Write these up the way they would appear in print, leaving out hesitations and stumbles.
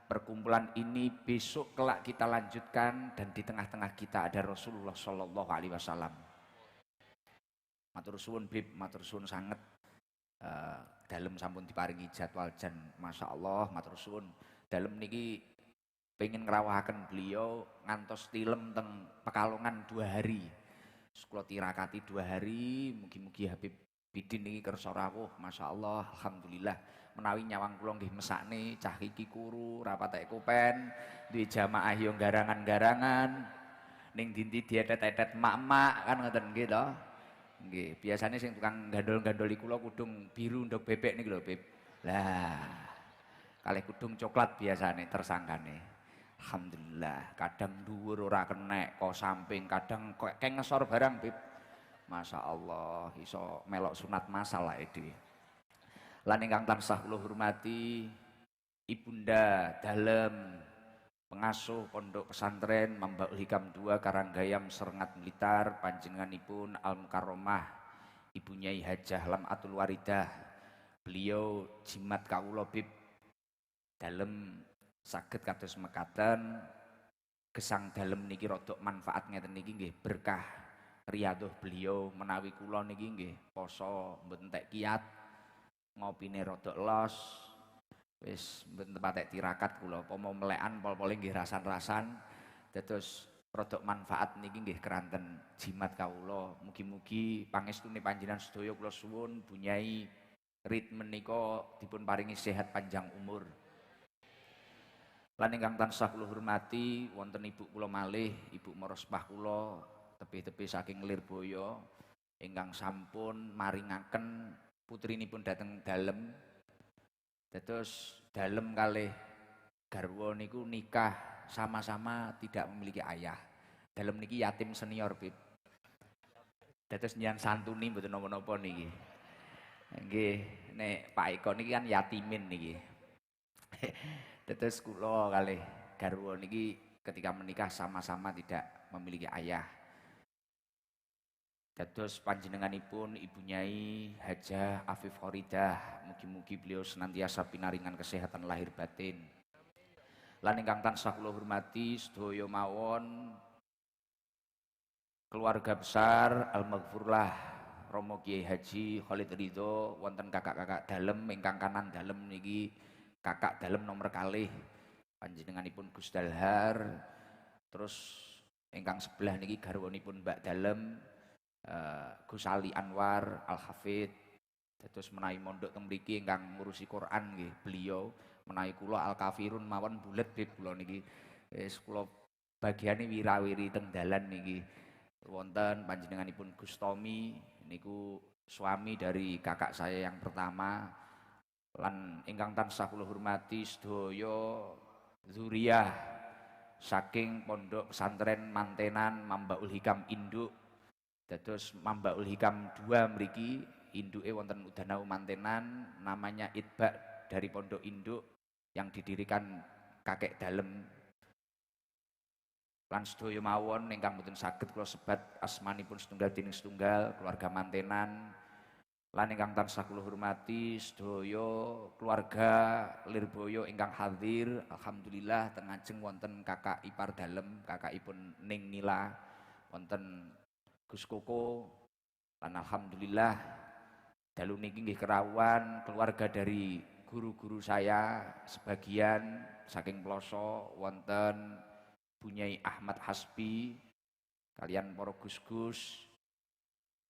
perkumpulan ini besok kelak kita lanjutkan, dan di tengah-tengah kita ada Rasulullah Shallallahu Alaihi Wasallam. Matur suwun Bib, matur suwun sanget. Dalem sampun diparingi jadwal jan Masya Allah, matur suwun. Dalem niki pengen ngrawuhaken beliau ngantos tilem teng Pekalongan 2 hari. Kula tirakati 2 hari, mugi-mugi Habib Bidin niki kersa rawuh, Masya Allah, alhamdulillah. Menawi nyawang kula nggih mesakne cah iki kuru, ra patek kopen, duwe jamaah yo garangan-garangan. Ning dinti dietet-etet mak-mak kan ngoten nggih to. Nggih, biasane sing tukang gandol-gandoli kula kudung biru ndok bebek niki lho, Bib. Lah, kalih kudung coklat biasane tersangkane. Alhamdulillah, kadang dhuwur ora kenek, kok samping kadang kok ngesor barang, Bib. Masya Allah, iso melok sunat masal lah dhewe. Lan ingkang tansah kula hormati Ibunda Dalem, pengasuh Pondok Pesantren Mambaul Hikam 2 Karanggayam Serengat Blitar, panjenenganipun Al Mukarromah Ibu Nyai Hajah Lam'atul Waridah. Beliau jimat kawula Bib dalem saged kados mekaten, gesang dalem niki rodok manfaat ngeten niki nggih berkah riyadhah beliau menawi kula niki nggih poso mboten entek kiat, ngopine rodok los, wis mboten patek tirakat kula, pomo melekan pol-pole nggih rasan-rasan, dados rodok manfaat niki nggih keranten jimat kawula. Mugi-mugi pangestune panjenengan sedaya kula suwun Bu Nyai Rit menika dipun paringi sehat panjang umur. Lan ingkang tansah kula hormati wonten ibu kula malih, Ibu Morospah kula tebih-tebih saking Lirboyo ingkang sampun maringaken putrinipun dhateng dalem. Dados dalem kalih garwa niku nikah sama-sama tidak memiliki ayah. Dalem niki yatim senior, Bib. Dados nyan santuni mboten napa-napa niki. Nggih, nek Pak Eko niki kan yatimin niki. Dados kula kalih garwa niki ketika menikah sama-sama tidak memiliki ayah. Dados panjenenganipun Ibu Nyai Hajah Afif Khoridah, mugi-mugi beliau senantiasa pinaringan kesehatan lahir batin. Lan ingkang tansah kula hormati sedaya mawon keluarga besar Al-Maghfurlah Romo Kiai Haji Khalid Ridho, wonten kakak-kakak dalem ingkang kanan dalem niki kakak dalem nomor kalih panjenenganipun Gus Dalhar, terus ingkang sebelah niki garwanipun Mbak Dalem Gus Ali Anwar Al-Hafid. Dados menawi mondok teng mriki ingkang ngurusi Quran nggih beliau, menawi kula Al-Kafirun mawon bulet Bib kula niki wis kula bagiane wirawiri teng dalan niki. Wonten panjenenganipun Gus Tommy niku suami dari kakak saya yang pertama. Lan ingkang tansah kula hormati sedaya zuriyah saking Pondok Pesantren Mantenan Mambaul Hikam Induk. Dados Mambaul Hikam 2 mriki induke wonten Udanau Mantenan, namanya Itba dari Pondok Induk yang didirikan kakek dalem. Lan sedaya mawon ingkang mboten saged kula sebat asmanipun setunggal dening setunggal keluarga Mantenan. Lan ingkang tansah kula hormati sedaya keluarga Lirboyo ingkang hadir, alhamdulillah teng ajeng wonten kakak ipar dalem, kakakipun Ning Nila, wonten Gus Koko. Lan alhamdulillah dalu niki nggih kerawuhan keluarga dari guru-guru saya sebagian saking Ploso, wonten Bu Nyai Ahmad Hasbi kalian para gus-gus.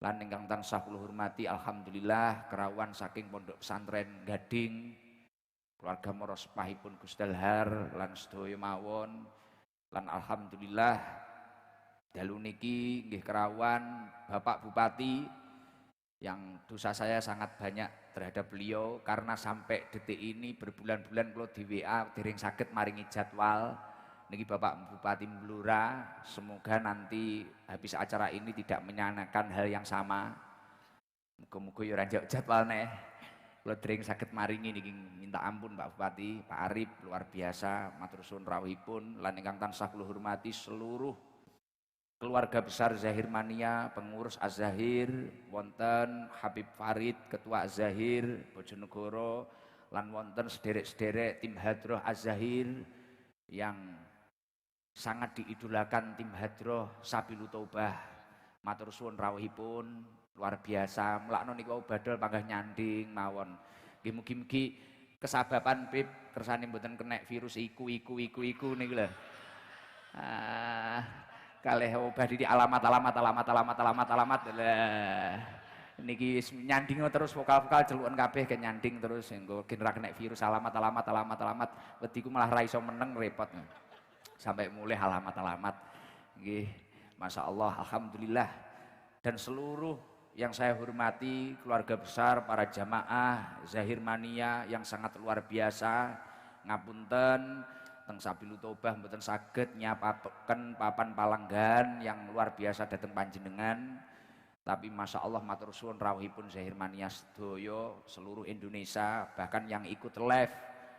Lan ingkang tansah kula hormati alhamdulillah kerawuhan saking Pondok Pesantren Gading keluarga Morospahipun Gus Dalhar lan sedaya mawon. Lan alhamdulillah dalu niki nggih kerawuhan Bapak Bupati yang dosa saya sangat banyak terhadap beliau karena sampai detik ini berbulan-bulan kula di WA dereng saged maringi jadwal. Niki Bapak Bupati Blora, semoga nanti habis acara ini tidak menyanyikan hal yang sama. Muga-muga ya ora njok jadwal neh. Kula dereng saged maringi niki minta ampun Pak Bupati, Pak Arif luar biasa matur suwun rawuhipun. Lan ingkang tansah kula hormati seluruh keluarga besar Zahir Mania, pengurus Az-Zahir, wonten Habib Farid, Ketua Az-Zahir Bojonegoro, lan wonten sederek-sederek tim Hadroh Az-Zahir yang sangat diidolakan tim Hadroh Sabilu Taubah. Matur suwun rawuhipun luar biasa. Mulakno niku badal panggah nyanding mawon. Nggih mugi-mugi kesababan Bib kersane mboten kena virus iku niku lho. Kalih obah di alamat lah. Niki nyanding terus vokal-vokal celukan kabeh ke nyanding terus engko gen ra kena virus alamat wedi ku malah ra iso meneng repot. Sampai mulai alamat nggih masyaallah alhamdulillah. Dan seluruh yang saya hormati keluarga besar para jamaah Zahir Mania yang sangat luar biasa, ngapunten teng Sabilu Taubah mboten saged nyapaken papan palanggan yang luar biasa dateng panjenengan. Tapi Masya Allah matur suwun rawuhipun Zahir Mania sedoyo seluruh Indonesia, bahkan yang ikut live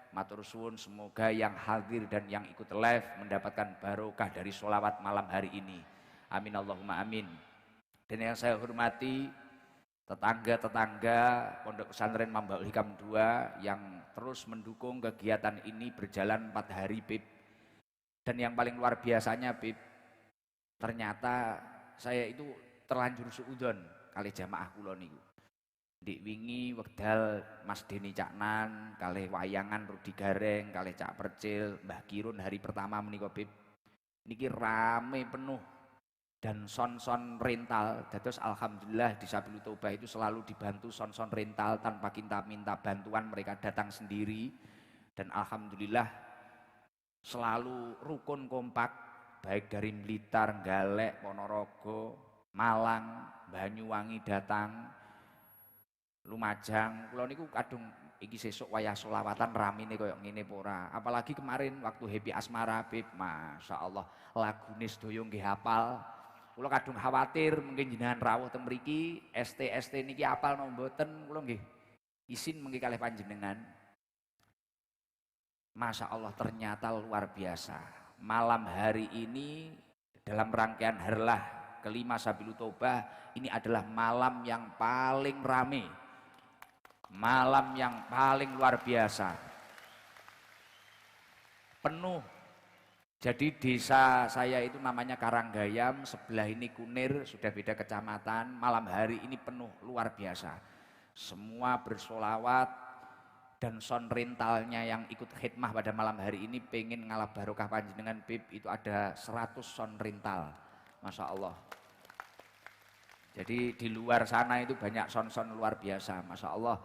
matur suwun semoga yang hadir dan yang ikut live mendapatkan barokah dari sholawat malam hari ini. Amin Allahumma amin. Dan yang saya hormati tetangga-tetangga Pondok Pesantren Mambaul Hikam 2 yang terus mendukung kegiatan ini berjalan 4 hari Bib. Dan yang paling luar biasanya Bib, ternyata saya itu terlanjur suudon kali jamaah kula niku. Ndik wingi wekdal Mas Deni Caknan, kalih wayangan Rudi Gareng, kalih Cak Percil, Mbah Kirun hari pertama menika Bib. Niki rame penuh dan son-son rental. Dados alhamdulillah di Sabilu Taubah itu selalu dibantu son-son rental tanpa kita minta bantuan, mereka datang sendiri. Dan alhamdulillah selalu rukun kompak baik dari Blitar, Galek, Ponorogo, Malang, Banyuwangi datang, Lumajang. Kula niku kadung iki sesuk wayah sholawatan ramine koyo ngene apa ora. Apalagi kemarin waktu Happy Asmara Bib, Masya Allah lagune sedaya nggih hafal. Kula kadung khawatir mungkin jenengan rawuh teng mriki ST niki hafal napa mboten. Kula nggih izin mengki kalih panjenengan. Masya Allah ternyata luar biasa. Malam hari ini dalam rangkaian harlah kelima Sabilu Taubah ini adalah malam yang paling rame, malam yang paling luar biasa, penuh. Jadi desa saya itu namanya Karanggayam, sebelah ini Kunir, sudah beda kecamatan. Malam hari ini penuh luar biasa, semua bersolawat. Dan son rentalnya yang ikut khidmah pada malam hari ini pengen ngalap barokah panjenengan Bib, itu ada 100 son rental. Masya Allah. Jadi di luar sana itu banyak son-son luar biasa. Masya Allah.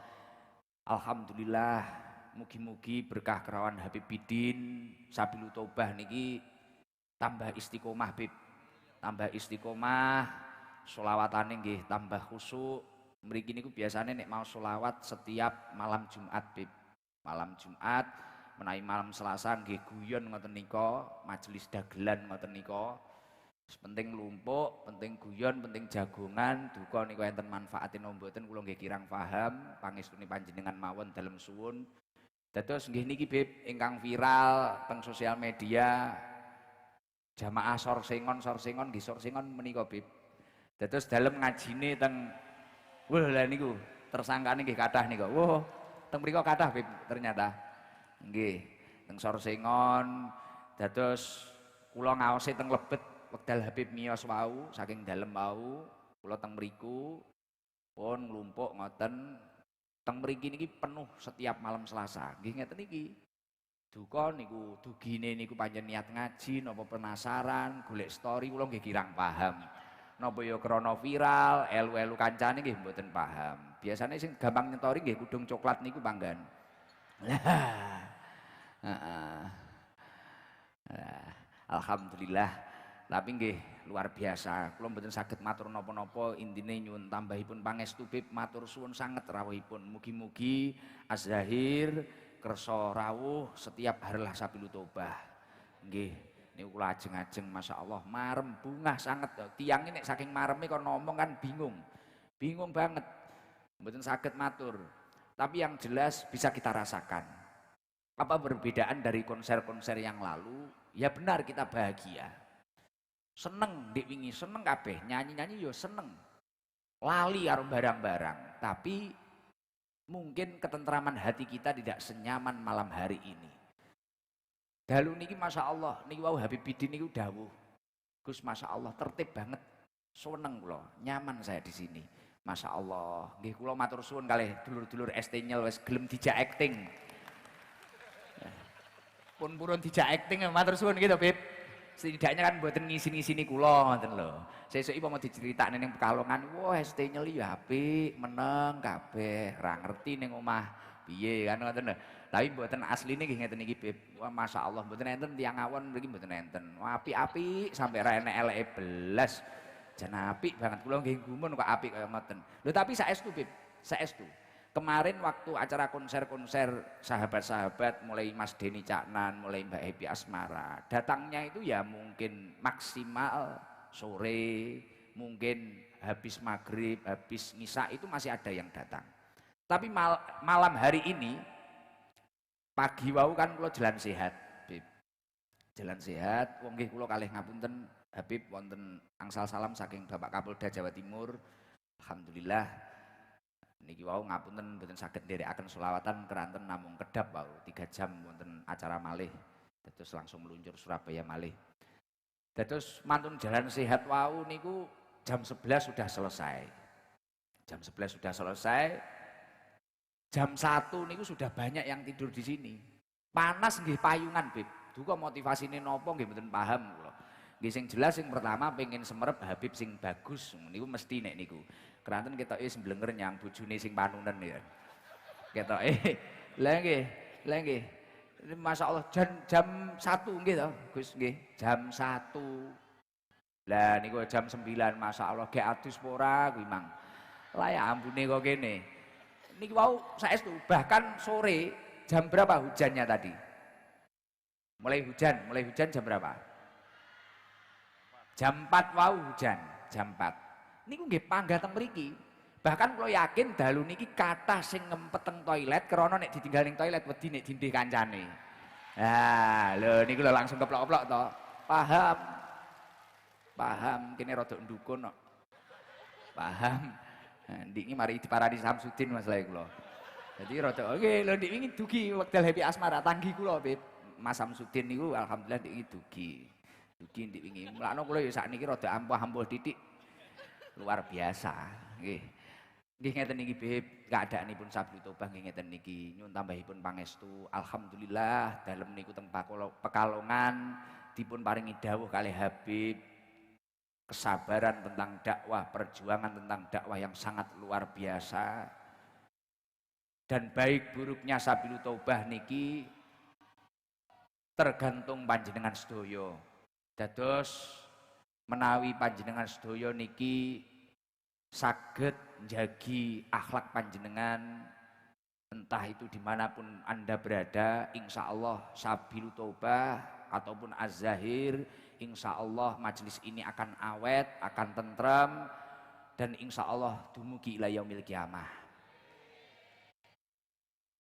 Alhamdulillah. Mugi-mugi berkah kerawan Habib Bidin Sabilu Taubah niki tambah istiqomah Bib. Tambah istiqomah. Sholawatane nggih tambah khusyuk. Mriki niku biasanya nek mau sholawat setiap malam Jumat Bib. Malam Jumat menawi malam Selasa nggih guyon ngoten nika, majelis dagelan ngoten nika. Penting lumpuk, penting guyon, penting jagongan, duka niku enten manfaatin mboten kula nggih kirang paham, pangestune panjenengan mawon dalem suwun. Dados nggih niki Bib ingkang viral teng sosial media jamaah sorsengon nggih sorsengon menika Bib. Dados dalem ngajine teng wah lah niku tersangkane nggih kathah nika. Wah, teng mriku kathah Bib ternyata. Nggih, teng sorsengon dados kula ngaosi teng Lebet wekdal Habib miyos wau saking dalem wau kula teng mriku pun nglumpuk ngoten. Teng mriki niki penuh setiap malam Selasa. Nggih ngeten iki. Duka niku dugine niku pancen niat ngaji napa penasaran, golek story kula nggih kirang paham. Napa ya krana viral, elu-elu kancane nggih mboten paham. Biasane sing gampang nyetori nggih kudung coklat niku panggan. Lah. Alhamdulillah. Tapi nggih luar biasa. Kula mboten saged matur napa-napa, intine nyuwun tambahipun pangestu Bib, matur suwun sanget rawuhipun. Mugi-mugi Az-Zahir kersa rawuh setiap harlah Sabilu Taubah. Nggih. Niku kula ajeng-ajeng Masya Allah marem bungah sangat. Tiang ini saking mareme kok ngomong kan bingung banget, mboten saged matur. Tapi yang jelas bisa kita rasakan apa perbedaan dari konser-konser yang lalu. Ya benar kita bahagia, seneng dik wingi, seneng kabeh nyanyi-nyanyi yo seneng, lali karo barang-barang. Tapi mungkin ketentraman hati kita tidak senyaman malam hari ini. Dalu niki Masya Allah, niki wau Habib Bidin niku dawuh. Gus Masya Allah tertib banget, seneng kula, nyaman saya di sini. Masya Allah, nggih kula matur suwun kalih dulur-dulur ST Nyel wis gelem dijak acting. Pun purun dijak acting matur suwun gitu, Bib. Setidaknya kan mboten ngisi-ngisini kula ngoten lho. Sesuk iki mau diceritakne ning Pekalongan, wah ST Nyel ya apik, meneng kabeh, ora ngerti ning omah piye kan ngoten lho. Tapi mboten asline nggih ngeten iki, Bib. Wah masyaallah mboten enten tiyang awon mriki mboten enten. Wah apik-apik sampai ra enek eleke belas. Jan apik banget kula nggih gumun kok apik kaya ngoten. Lho tapi saestu, Bib. Saestu. Kemarin waktu acara konser-konser sahabat-sahabat mulai Mas Denny Caknan, mulai Mbak Happy Asmara, datangnya itu ya mungkin maksimal sore, mungkin habis maghrib, habis ngisa itu masih ada yang datang. Tapi malam hari ini, pagi wau kan kula jalan sehat, Bib. Jalan sehat, wong nggih kula kalih ngapunten Habib wonten angsal salam saking Bapak Kapolda Jawa Timur. Alhamdulillah. Niki wau ngapunten mboten saged nderekaken selawatan keranten namung kedap wau 3 jam wonten acara malih. Dados langsung meluncur Surabaya malih. Dados mantun jalan sehat wau niku jam 11 sudah selesai. Jam 11 sudah selesai. Jam 1 niku sudah banyak yang tidur di sini. Panas nggih payungan, Bib. Duka motivasine napa nggih mboten paham kula. Nggih sing jelas sing pertama pengen semerep Habib sing bagus niku mesti nek niku. Keranten ketoke semblenger nyang bojone sing panunen ya. Ketoke lha nggih. Masyaallah jam 1 nggih to, Gus nggih. Jam 1. Lah niku jam 9 masyaallah gek adus ora kuwi mang. Lah ya ampune kok kene. Niki wau saestu bahkan sore jam berapa hujannya tadi? Mulai hujan jam berapa? Jam 4 wau hujan, jam 4. Niku nggih panggah teng mriki. Bahkan kula yakin dalu niki kathah sing ngempet teng toilet krana nek ditinggal ning toilet wedi nek dindih kancane. Nah, lho niku lho langsung keplok-keplok to. Paham. Paham, kene rada ndukun kok. Paham. Nah, ndik iki mari diparani Samsudin masalah kula. Jadi rada oke lho ndik wingi dugi wekdal Happy Asmara tanggi kula, Bib. Mas Samsudin niku alhamdulillah ndik iki dugi. Dugi ndik wingi. Mulane kula ya sakniki rada ampuh-ampuh titik. Luar biasa nggih. Nggih ngeten niki Bib, keadaanipun Sabil Tobah nggih ngeten niki. Nyuwun tambahipun pangestu. Alhamdulillah dalem niku teng Pekalongan dipun paringi dawuh kalih Habib kesabaran tentang dakwah, perjuangan tentang dakwah yang sangat luar biasa. Dan baik buruknya Sabil Tobah niki tergantung panjenengan sedaya. Dados menawi panjenengan sedaya niki saged njagi akhlak panjenengan entah itu dimanapun Anda berada, insya Allah Sabil Tobah ataupun Az-Zahir, insya Allah majelis ini akan awet, akan tentram dan insya Allah dumugi ila yaumil kiamah.